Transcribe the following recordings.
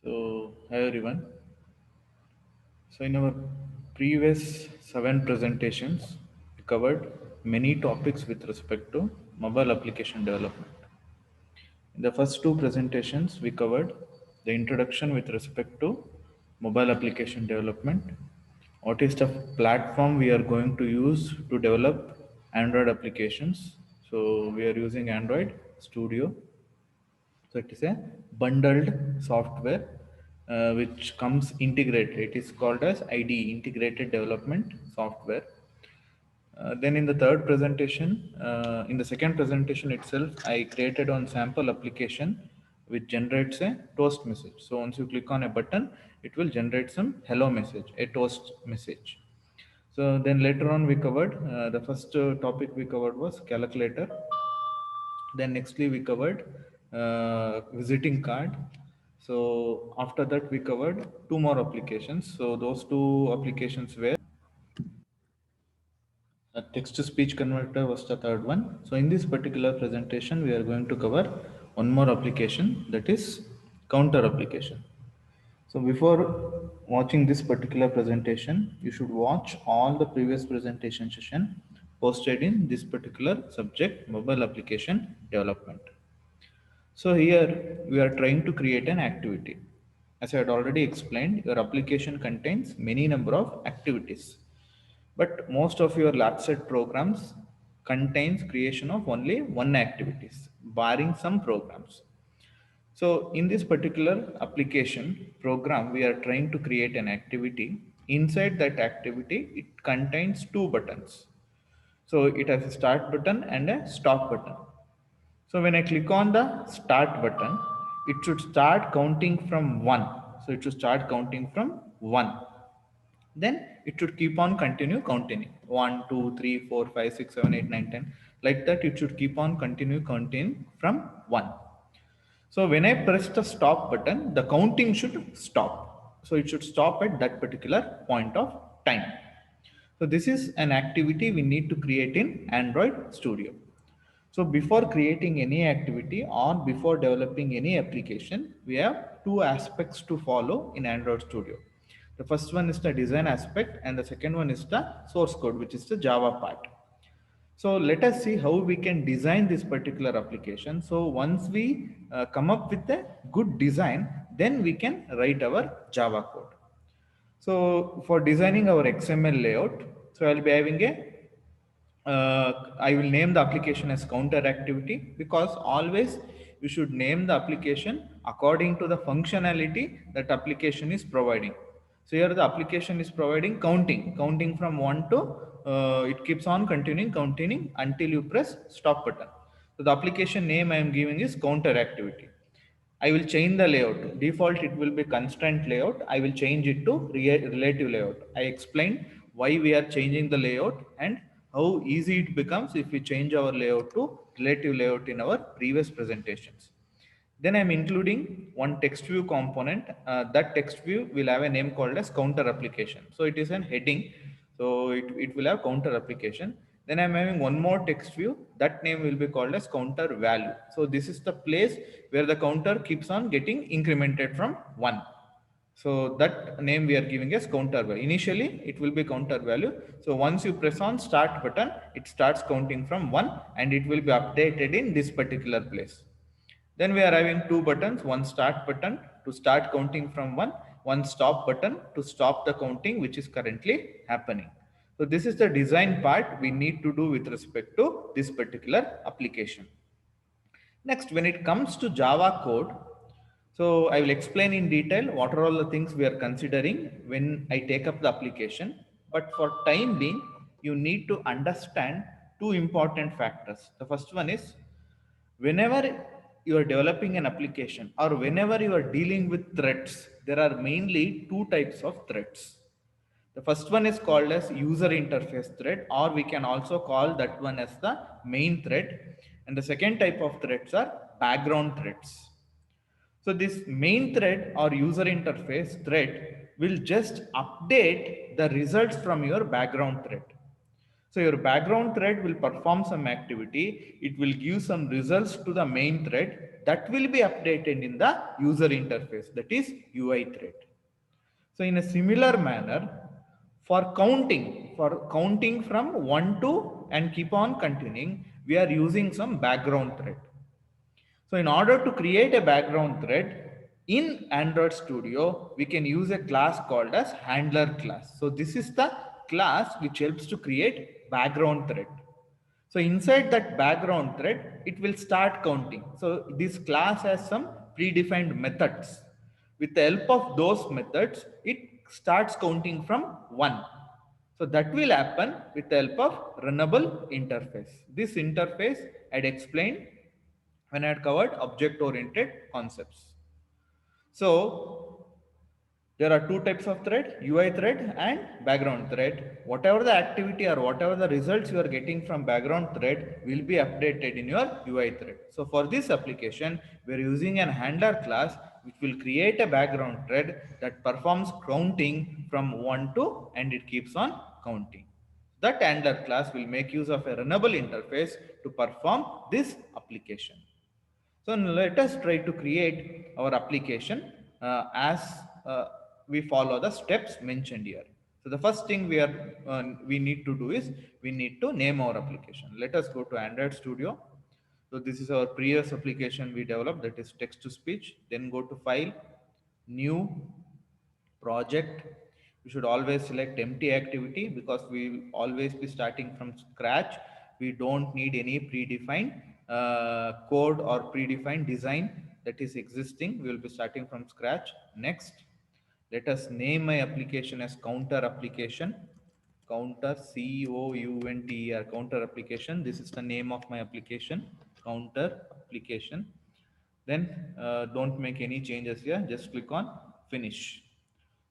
Hi everyone. In our previous 7 presentations, we covered many topics with respect to mobile application development. In the first 2 presentations, we covered the introduction with respect to mobile application development. What is the platform we are going to use to develop Android applications? So we are using Android Studio. So it is a bundled software which comes integrated. It is called as IDE, Integrated Development Software. Then in the second presentation itself, I created one sample application which generates a toast message. So once you click on a button, it will generate some hello message, a toast message. So then later on we covered the first topic we covered was calculator. Then nextly we covered visiting card. So after that we covered two more applications. So those two applications were text to speech converter was the third one. So in this particular presentation we are going to cover one more application, that is counter application. So before watching this particular presentation, you should watch all the previous presentation session posted in this particular subject, mobile application development. So here we are trying to create an activity. As I had already explained, your application contains many number of activities. But most of your lab set programs contains creation of only one activities, barring some programs. So in this particular application program, we are trying to create an activity. Inside that activity, it contains two buttons. So it has a start button and a stop button. So when I click on the start button, it should start counting from 1. So it should start counting from 1. Then it should keep on continue counting 1, 2, 3, 4, 5, 6, 7, 8, 9, 10. Like that, it should keep on continue counting from 1. So when I press the stop button, the counting should stop. So it should stop at that particular point of time. So this is an activity we need to create in Android Studio. So before creating any activity or before developing any application, we have two aspects to follow in Android Studio. The first one is the design aspect and the second one is the source code, which is the Java part. So let us see how we can design this particular application. So once we come up with a good design, then we can write our Java code. So for designing our XML layout, so I'll be having I will name the application as counter activity, because always you should name the application according to the functionality that application is providing. So here the application is providing counting from 1 to it keeps on continuing until you press stop button. So the application name I am giving is counter activity. I will change the layout. Default, it will be constraint layout. I will change it to relative layout. I explained why we are changing the layout and how easy it becomes if we change our layout to relative layout in our previous presentations. Then I'm including one text view component. That text view will have a name called as counter application. So it is an heading. So it will have counter application. Then I'm having one more text view. That name will be called as counter value. So this is the place where the counter keeps on getting incremented from 1. So that name we are giving as counter value. Initially, it will be counter value. So once you press on start button, it starts counting from 1 and it will be updated in this particular place. Then we are having two buttons, one start button to start counting from 1, one stop button to stop the counting which is currently happening. So this is the design part we need to do with respect to this particular application. Next, when it comes to Java code, so I will explain in detail what are all the things we are considering when I take up the application. But for time being, you need to understand two important factors. The first one is, whenever you are developing an application or whenever you are dealing with threads, there are mainly two types of threads. The first one is called as user interface thread, or we can also call that one as the main thread. And the second type of threads are background threads. So this main thread or user interface thread will just update the results from your background thread. So your background thread will perform some activity. It will give some results to the main thread that will be updated in the user interface, that is UI thread. So in a similar manner, for counting from 1 to and keep on continuing, we are using some background thread. So in order to create a background thread in Android Studio, we can use a class called as handler class. So this is the class which helps to create background thread. So inside that background thread, it will start counting. So this class has some predefined methods. With the help of those methods, it starts counting from 1. So that will happen with the help of runnable interface. This interface I had explained when I had covered object oriented concepts. So there are two types of thread, UI thread and background thread. Whatever the activity or whatever the results you are getting from background thread will be updated in your UI thread. So for this application, we are using an handler class which will create a background thread that performs counting from 1 to and it keeps on counting. That handler class will make use of a runnable interface to perform this application. So let us try to create our application as we follow the steps mentioned here. So the first thing we need to do is we need to name our application. Let us go to Android Studio. So this is our previous application we developed, that is text to speech. Then go to File, New, Project. You should always select empty activity because we will always be starting from scratch. We don't need any predefined code or predefined design that is existing. We will be starting from scratch. Next, let us name my application as counter application. Counter, COUNTER, counter application. This is the name of my application, counter application. Then don't make any changes here, just click on finish.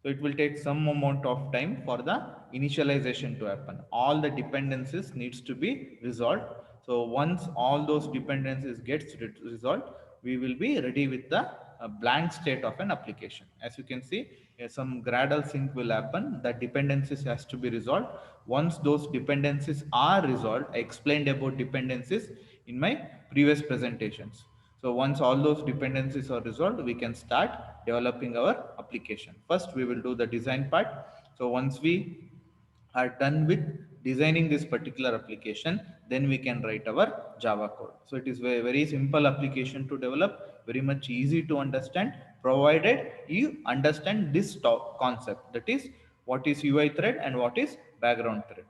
So it will take some amount of time for the initialization to happen. All the dependencies needs to be resolved. So once all those dependencies gets resolved, we will be ready with the blank state of an application. As you can see, some Gradle sync will happen. The dependencies has to be resolved. Once those dependencies are resolved, I explained about dependencies in my previous presentations. So once all those dependencies are resolved, we can start developing our application. First, we will do the design part. So once we are done with designing this particular application, then we can write our Java code. So it is very, very simple application to develop, very much easy to understand, provided you understand this concept, that is what is UI thread and what is background thread.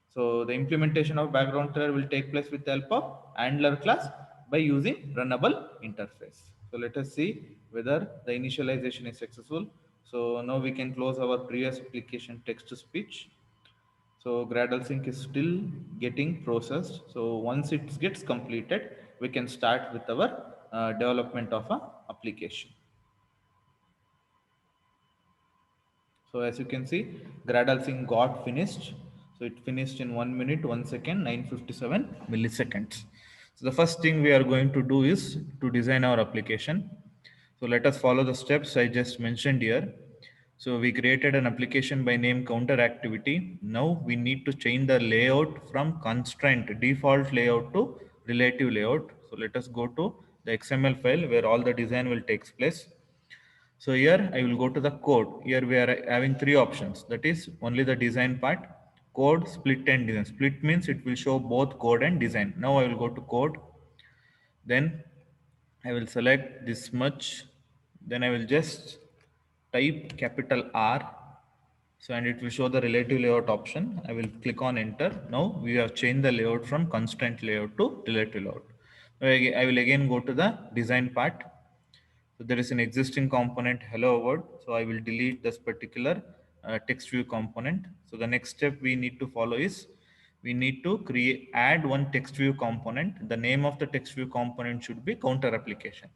So the implementation of background thread will take place with the help of handler class by using runnable interface. So let us see whether the initialization is successful. So now we can close our previous application text to speech. So Gradle sync is still getting processed. So once it gets completed, we can start with our development of a application. So as you can see, Gradle sync got finished. So it finished in 1 minute, 1 second, 957 milliseconds. So the first thing we are going to do is to design our application. So let us follow the steps I just mentioned here. So we created an application by name counter activity. Now we need to change the layout from constraint default layout to relative layout. So let us go to the XML file where all the design will take place. So here I will go to the code. Here we are having three options. That is only the design part, code, split and design. Split means it will show both code and design. Now I will go to code. Then I will select this much. Then I will just type capital R. So and it will show the relative layout option. I will click on enter. Now we have changed the layout from constraint layout to relative layout. I will again go to the design part. So there is an existing component hello world. So I will delete this particular text view component. So the next step we need to follow is we need to add one text view component. The name of the text view component should be counter application.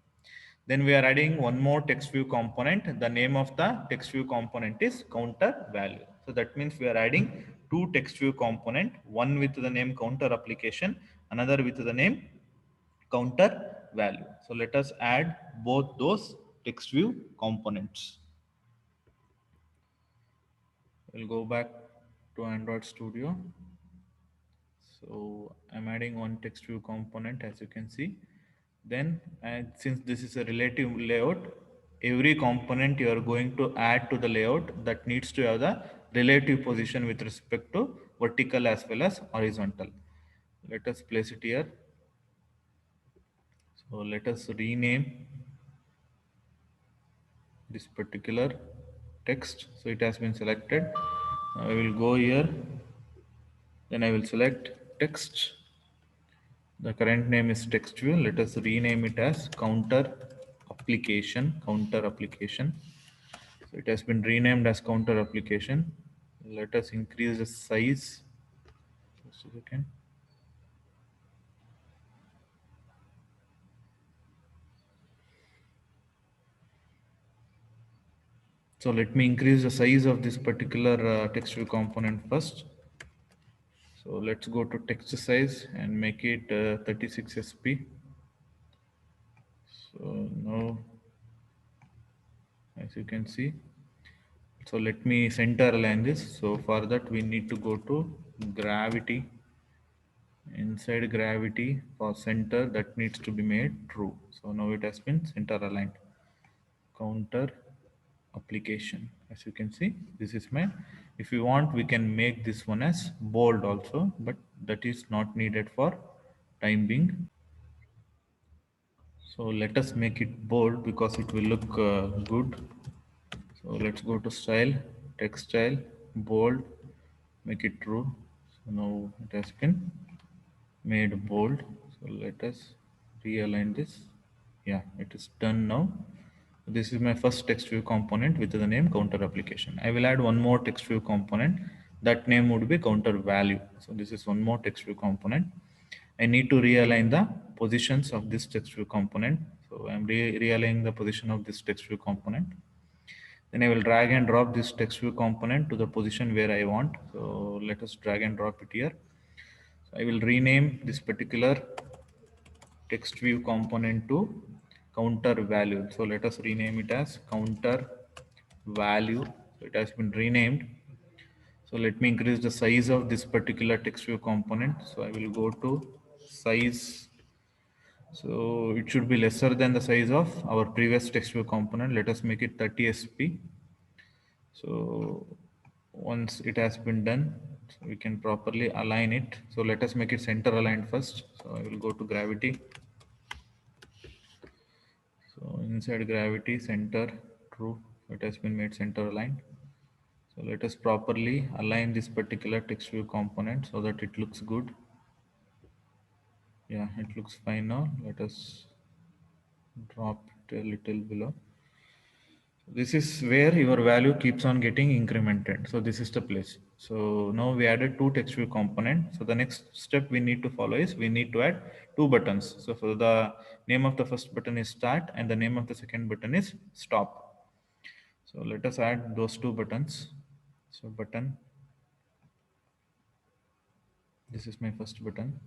Then we are adding one more text view component. The name of the text view component is counter value. So that means we are adding two text view component, one with the name counter application, another with the name counter value. So let us add both those text view components. We'll go back to Android Studio. So I'm adding one text view component, as you can see. Then, since this is a relative layout, every component you are going to add to the layout that needs to have the relative position with respect to vertical as well as horizontal. Let us place it here. So let us rename this particular text. So it has been selected. Now I will go here, then I will select text. The current name is text view. Let us rename it as counter application. So it has been renamed as counter application. Let us increase the size. Just a second. So let me increase the size of this particular text view component first. So let's go to text size and make it 36 sp. So now, as you can see, so let me center align this. So for that we need to go to gravity. Inside gravity, for center, that needs to be made true. So now it has been center aligned. Counter application, as you can see, this is my, if you want we can make this one as bold also, but that is not needed for time being. So let us make it bold because it will look good. So let's go to style, text style, bold, make it true. So now it has been made bold. So let us realign this. Yeah, it is done now. This is my first text view component with the name counter application. I will add one more text view component. That name would be counter value. So this is one more text view component. I need to realign the positions of this text view component. So I'm realigning the position of this text view component. Then I will drag and drop this text view component to the position where I want. So let us drag and drop it here. So I will rename this particular text view component to counter value. So let us rename it as counter value. So it has been renamed. So let me increase the size of this particular text view component. So I will go to size. So it should be lesser than the size of our previous text view component. Let us make it 30 sp. So once it has been done, so we can properly align it. So let us make it center aligned first. So I will go to gravity. So inside gravity center, true, it has been made center aligned. So let us properly align this particular text view component so that it looks good. Yeah, it looks fine now. Let us drop it a little below. This is where your value keeps on getting incremented. So this is the place. So now we added two text view component. So the next step we need to follow is we need to add two buttons. So for the name of the first button is start and the name of the second button is stop. So let us add those two buttons. So button, this is my first button.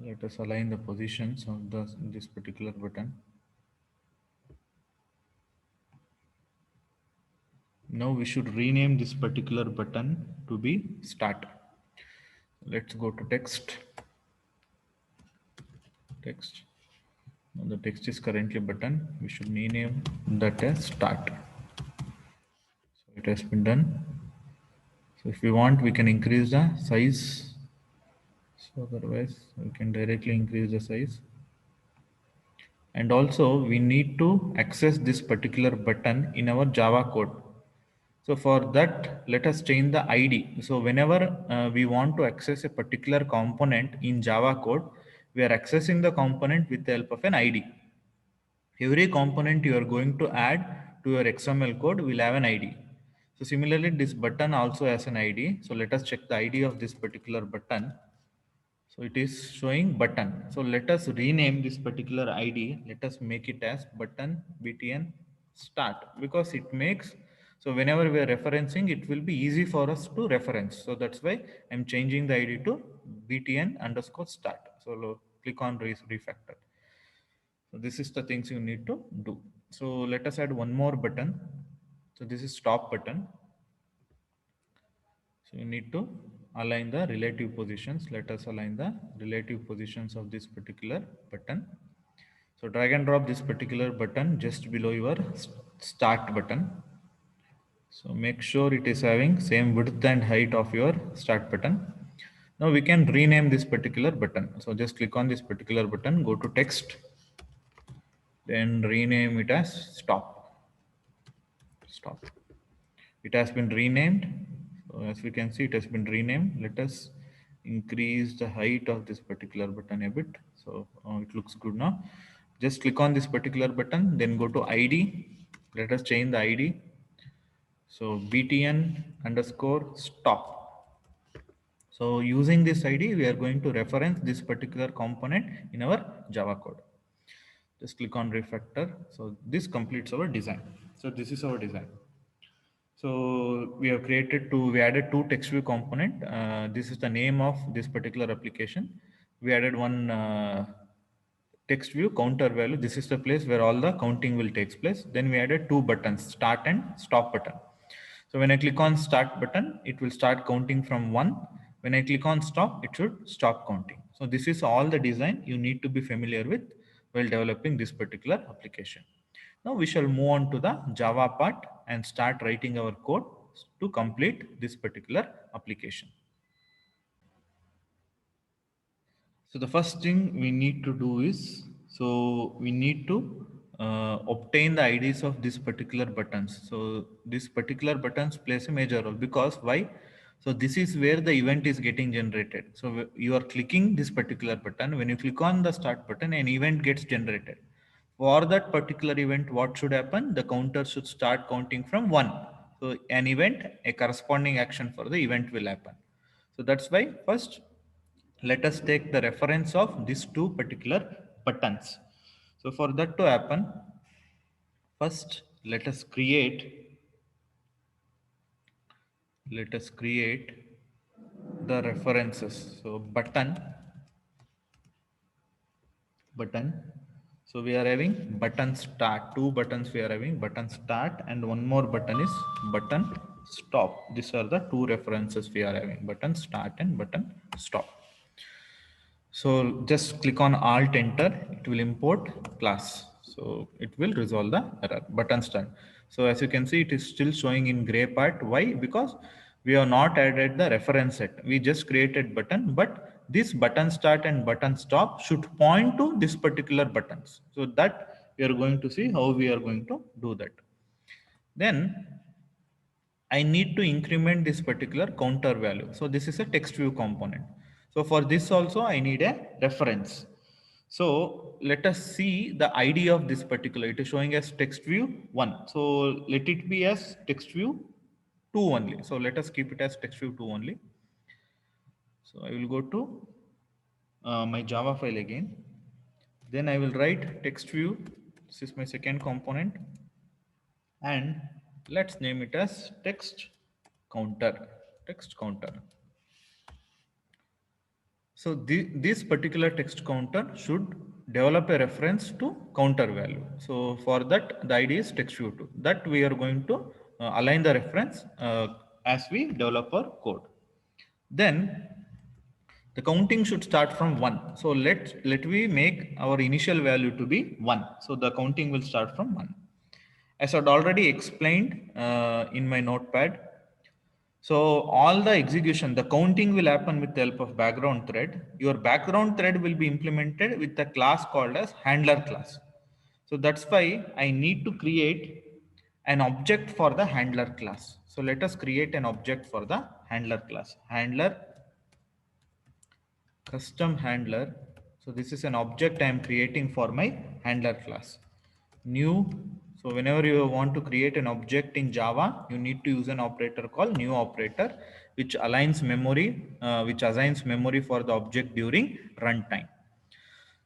Let us align the positions of this particular button. Now we should rename this particular button to be start. Let's go to text. Text. Now the text is currently button. We should rename that as start. So it has been done. So if we want, we can increase the size. So otherwise, we can directly increase the size. And also, we need to access this particular button in our Java code. So for that, let us change the ID. So whenever we want to access a particular component in Java code, we are accessing the component with the help of an ID. Every component you are going to add to your XML code will have an ID. So similarly, this button also has an ID. So let us check the ID of this particular button. So it is showing button. So let us rename this particular ID. Let us make it as button btn start, because it makes, so whenever we are referencing, it will be easy for us to reference. So that's why I'm changing the ID to btn underscore start. So click on refactor. So this is the things you need to do. So let us add one more button. So this is stop button. So you need to align the relative positions. Let us align the relative positions of this particular button. So drag and drop this particular button just below your start button. So make sure it is having same width and height of your start button. Now we can rename this particular button. So just click on this particular button, go to text, then rename it as stop. Stop. It has been renamed. So as we can see, it has been renamed. Let us increase the height of this particular button a bit. So it looks good now. Just click on this particular button, then go to ID. Let us change the ID. So btn underscore stop. So using this ID, we are going to reference this particular component in our Java code. Just click on refactor. So this completes our design. So this is our design. So we have we added two text view component. This is the name of this particular application. We added one text view counter value. This is the place where all the counting will takes place. Then we added two buttons, start and stop button. So when I click on start button, it will start counting from 1. When I click on stop, it should stop counting. So this is all the design you need to be familiar with while developing this particular application. Now we shall move on to the Java part and start writing our code to complete this particular application. So the first thing we need to do is, so we need to obtain the IDs of this particular buttons. So this particular buttons plays a major role because why? So this is where the event is getting generated. So you are clicking this particular button. When you click on the start button, an event gets generated. For that particular event, what should happen? The counter should start counting from 1. So an event, a corresponding action for the event will happen. So that's why first let us take the reference of these two particular buttons. So for that to happen, first let us create the references. So button. So we are having button start, two buttons we are having, button start, and one more button is button stop. These are the two references we are having, button start and button stop. So just click on Alt Enter, it will import class. So it will resolve the error, button start. So as you can see, it is still showing in gray part. Why? Because we have not added the reference set. We just created button, but this button start and button stop should point to this particular buttons. So that we are going to see how we are going to do that. Then I need to increment this particular counter value. So this is a text view component. So for this also I need a reference. So let us see the ID of this particular. It is showing as text view 1. So let it be as text view 2 only. So let us keep it as text view 2 only. So I will go to my Java file again. Then I will write text view. This is my second component. And let's name it as text counter. Text counter. So this particular text counter should develop a reference to counter value. So for that, the ID is text view 2. That we are going to align the reference as we develop our code. Then the counting should start from 1. So let we make our initial value to be 1. So the counting will start from 1. As I had already explained in my notepad, so all the execution, the counting will happen with the help of background thread. Your background thread will be implemented with a class called as handler class. So that's why I need to create an object for the handler class. So let us create an object for the handler class. Handler, custom handler. So this is an object I am creating for my handler class. New. So whenever you want to create an object in Java, you need to use an operator called new operator, which assigns memory for the object during runtime.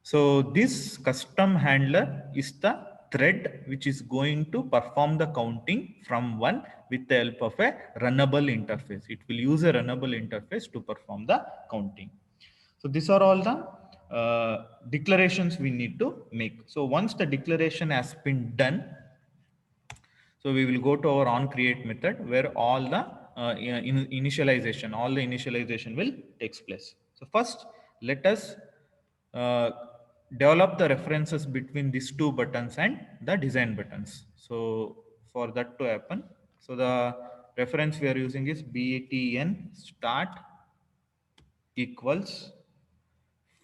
So this custom handler is the thread which is going to perform the counting from 1 with the help of a runnable interface. It will use a runnable interface to perform the counting. So these are all the declarations we need to make. So once the declaration has been done, so we will go to our onCreate method where all the initialization, all the initialization will takes place. So first, let us uh, develop the references between these two buttons and the design buttons. So for that to happen, so the reference we are using is btn start equals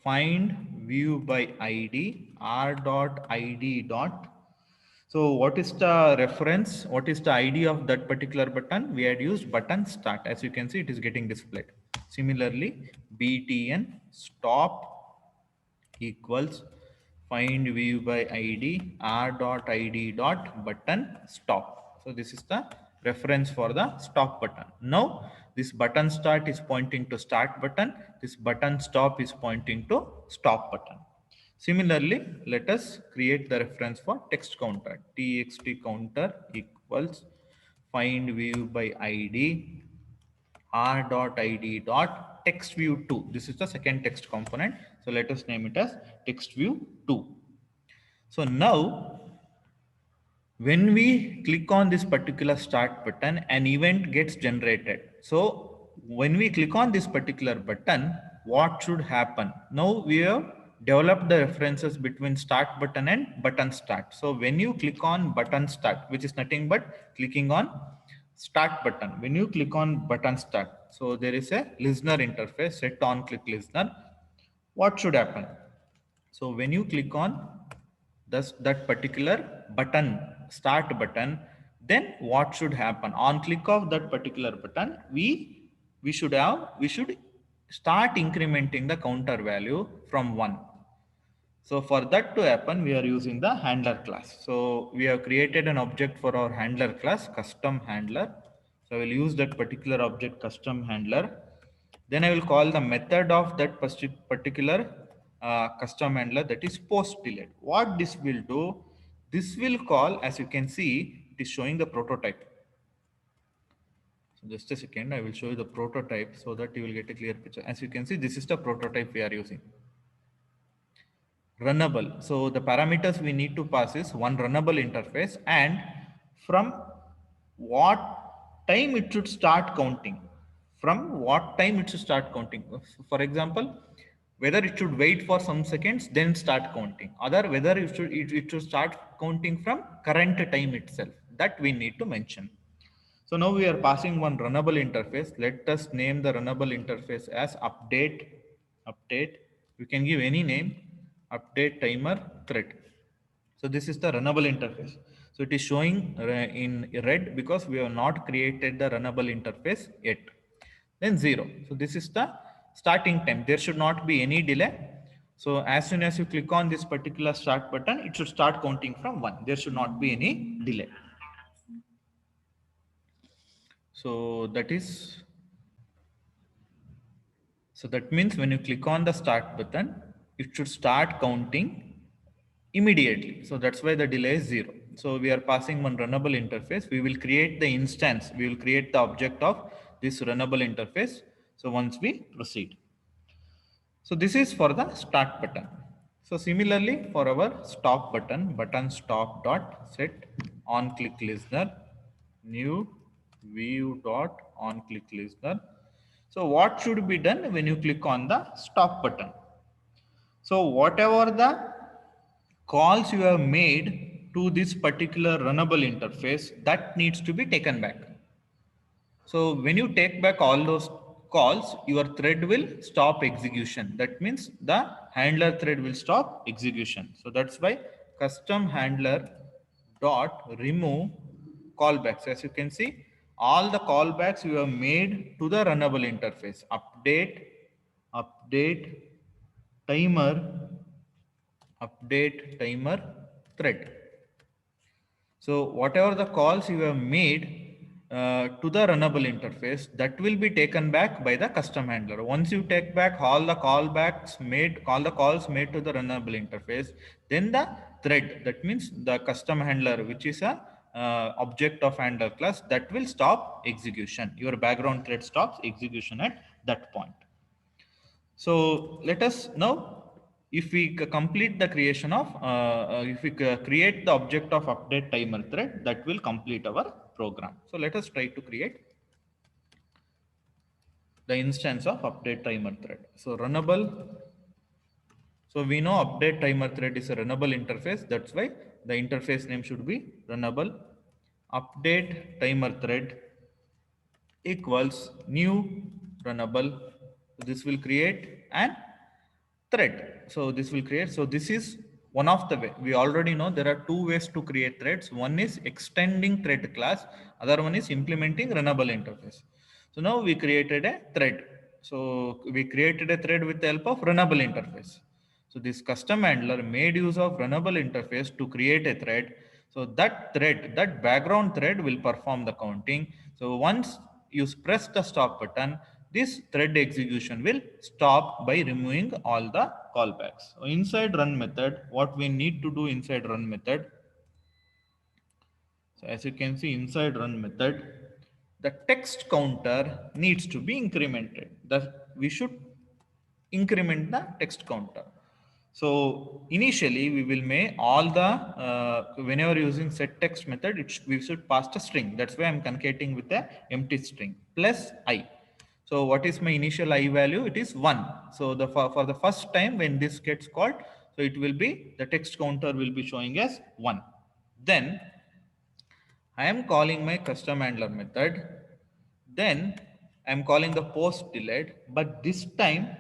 find view by id r dot id dot. So what is the reference, what is the id of that particular button? We had used button start. As you can see, it is getting displayed. Similarly, btn stop equals find view by id r dot id dot button stop. So this is the reference for the stop button. Now this button start is pointing to start button, this button stop is pointing to stop button. Similarly, let us create the reference for text counter. Txt counter equals find view by id r dot id dot text view 2. This is the second text component. So let us name it as text view 2. So now when we click on this particular start button, an event gets generated. So when we click on this particular button, what should happen? Now we have developed the references between start button and button start. So when you click on button start, which is nothing but clicking on start button, when you click on button start, so there is a listener interface, set on click listener. What should happen? So when you click on that particular button, start button, then what should happen? On click of that particular button, we should start incrementing the counter value from 1. So for that to happen, we are using the handler class. So we have created an object for our handler class, custom handler. So I will use that particular object, custom handler. Then I will call the method of that particular custom handler, that is post delete. What this will do, this will call, as you can see, it is showing the prototype. So just a second, I will show you the prototype so that you will get a clear picture. As you can see, this is the prototype we are using. Runnable. So the parameters we need to pass is one runnable interface, and from what time it should start counting. From what time it should start counting. For example, whether it should wait for some seconds, then start counting. Other whether it should start counting from current time itself. That we need to mention. So now we are passing one runnable interface. Let us name the runnable interface as update. Update. You can give any name. Update timer thread. So this is the runnable interface. So it is showing in red because we have not created the runnable interface yet. Then 0. So this is the starting time. There should not be any delay. So as soon as you click on this particular start button, it should start counting from 1. There should not be any delay. So that means when you click on the start button, it should start counting immediately. So that's why the delay is 0. So we are passing one runnable interface. We will create the instance. We will create the object of this runnable interface. So once we proceed. So this is for the start button. So similarly for our stop button, button stop dot set on click listener, new view dot on click listener. So what should be done when you click on the stop button? So whatever the calls you have made to this particular runnable interface, that needs to be taken back. So when you take back all those calls, your thread will stop execution. That means the handler thread will stop execution. So that's why custom handler dot remove callbacks. As you can see, all the callbacks you have made to the runnable interface, update timer, update timer thread. So whatever the calls you have made to the runnable interface, that will be taken back by the custom handler. Once you take back all the calls made to the runnable interface, then the thread, that means the custom handler, which is a object of handler class, that will stop execution. Your background thread stops execution at that point. So let us now, if we complete the creation of, if we create the object of update timer thread, that will complete our program. So let us try to create. the instance of update timer thread. So runnable. So we know update timer thread is a runnable interface. That's why the interface name should be runnable. Update timer thread equals new runnable. So this will create an thread. So this will create. So this is one of the way. We already know there are two ways to create threads. One is extending thread class. Other one is implementing runnable interface. So now we created a thread. So we created a thread with the help of runnable interface. So this custom handler made use of runnable interface to create a thread. So that thread, that background thread will perform the counting. So once you press the stop button, this thread execution will stop by removing all the callbacks. So inside run method, what we need to do inside run method, so as you can see inside run method, the text counter needs to be incremented. We should increment the text counter. So initially we will make all the, whenever using set text method, we should pass the string. That's why I'm concatenating with the empty string plus I. So what is my initial I value? It is 1. So for the first time when this gets called, so it will be, the text counter will be showing as 1. Then I am calling my custom handler method. Then I am calling the post delayed, but this time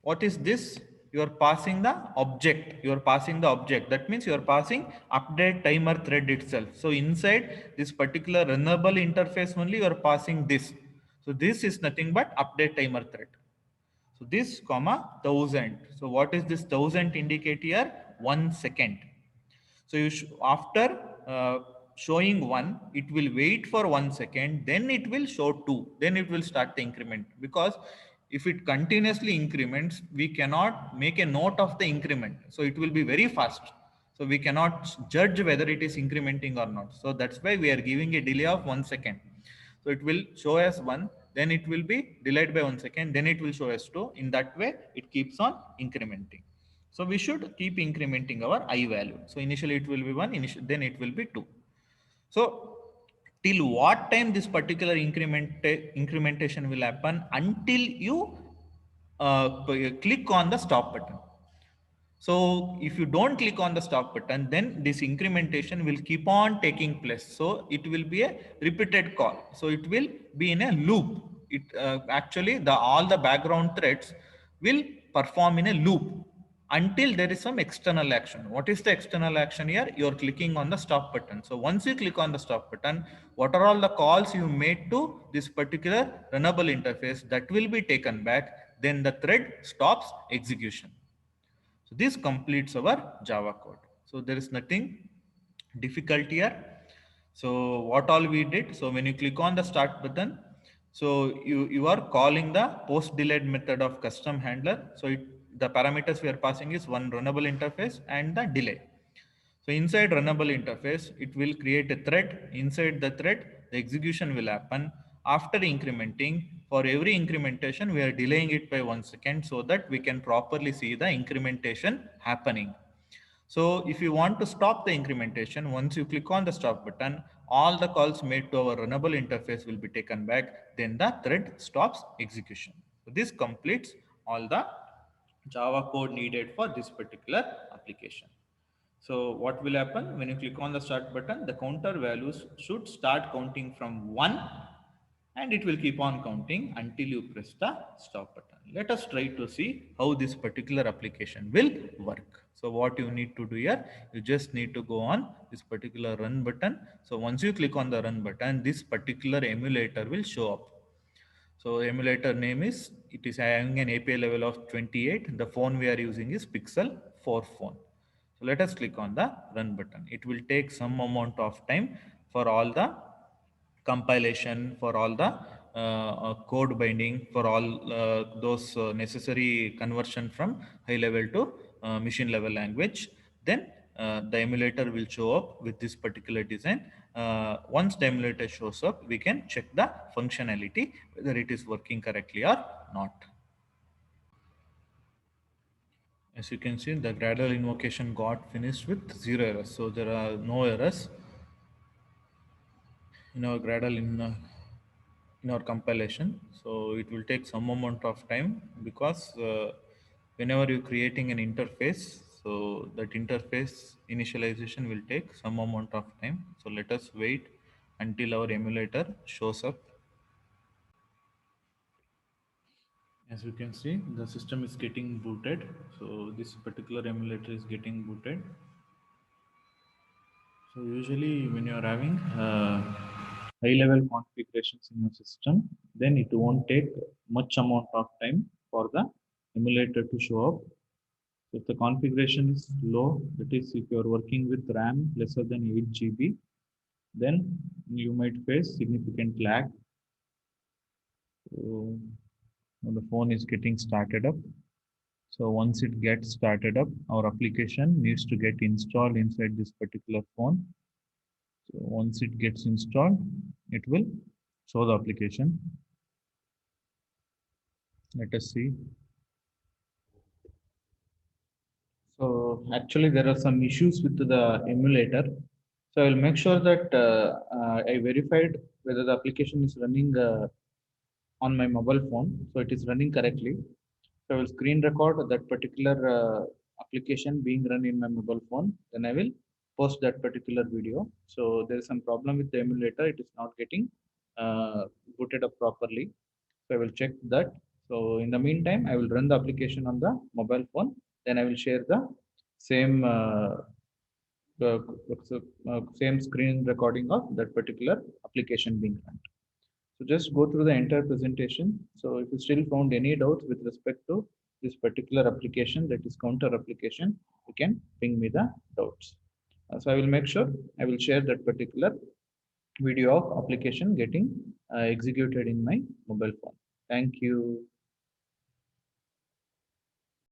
what is this? You are passing the object. You are passing the object. That means you are passing update timer thread itself. So inside this particular runnable interface only you are passing this. So this is nothing but update timer thread. So this comma 1000. So what is this 1000 indicate here? 1 second. So after showing 1, it will wait for 1 second, then it will show 2, then it will start the increment. Because if it continuously increments, we cannot make a note of the increment. So it will be very fast. So we cannot judge whether it is incrementing or not. So that's why we are giving a delay of 1 second. So it will show as 1, then it will be delayed by 1 second, then it will show as 2. In that way, it keeps on incrementing. So we should keep incrementing our I value. So initially it will be 1, then it will be 2. So till what time this particular incrementation will happen? Until you click on the stop button. So if you don't click on the stop button, then this incrementation will keep on taking place. So it will be a repeated call. So it will be in a loop. It actually all the background threads will perform in a loop until there is some external action. What is the external action here? You are clicking on the stop button. So once you click on the stop button, what are all the calls you made to this particular runnable interface that will be taken back? Then the thread stops execution. So this completes our Java code. So there is nothing difficult here. So what all we did, so when you click on the start button, so you are calling the post delayed method of custom handler. So the parameters we are passing is one runnable interface and the delay. So inside runnable interface, it will create a thread. Inside the thread, the execution will happen. After incrementing, for every incrementation, we are delaying it by 1 second so that we can properly see the incrementation happening. So if you want to stop the incrementation, once you click on the stop button, all the calls made to our runnable interface will be taken back. Then the thread stops execution. So this completes all the Java code needed for this particular application. So what will happen when you click on the start button? The counter values should start counting from 1 and it will keep on counting until you press the stop button. Let us try to see how this particular application will work. So what you need to do here, you just need to go on this particular run button. So once you click on the run button, this particular emulator will show up. So emulator name is, it is having an API level of 28. The phone we are using is Pixel 4 phone. So let us click on the run button. It will take some amount of time for all the compilation, for all the code binding, for all those necessary conversion from high level to machine level language. Then the emulator will show up with this particular design. Once the emulator shows up, we can check the functionality, whether it is working correctly or not. As you can see, the Gradle invocation got finished with 0 errors. So there are no errors in our Gradle in our compilation. So it will take some amount of time because whenever you're creating an interface, so that interface initialization will take some amount of time. So let us wait until our emulator shows up. As you can see, the system is getting booted. So this particular emulator is getting booted. So usually when you are having high level configurations in your system, then it won't take much amount of time for the emulator to show up. So if the configuration is low, that is if you are working with RAM lesser than 8 GB, then you might face significant lag. So now the phone is getting started up. So once it gets started up, our application needs to get installed inside this particular phone. So once it gets installed, it will show the application. Let us see. So actually there are some issues with the emulator. So I will make sure that I verified whether the application is running on my mobile phone. So it is running correctly. So I will screen record that particular application being run in my mobile phone. Then I will post that particular video. So there is some problem with the emulator. It is not getting booted up properly. So I will check that. So in the meantime, I will run the application on the mobile phone. Then I will share the same uh, same screen recording of that particular application being run. So just go through the entire presentation. So if you still found any doubts with respect to this particular application, that is counter application, you can ping me the doubts. So I will make sure I will share that particular video of application getting executed in my mobile phone. Thank you.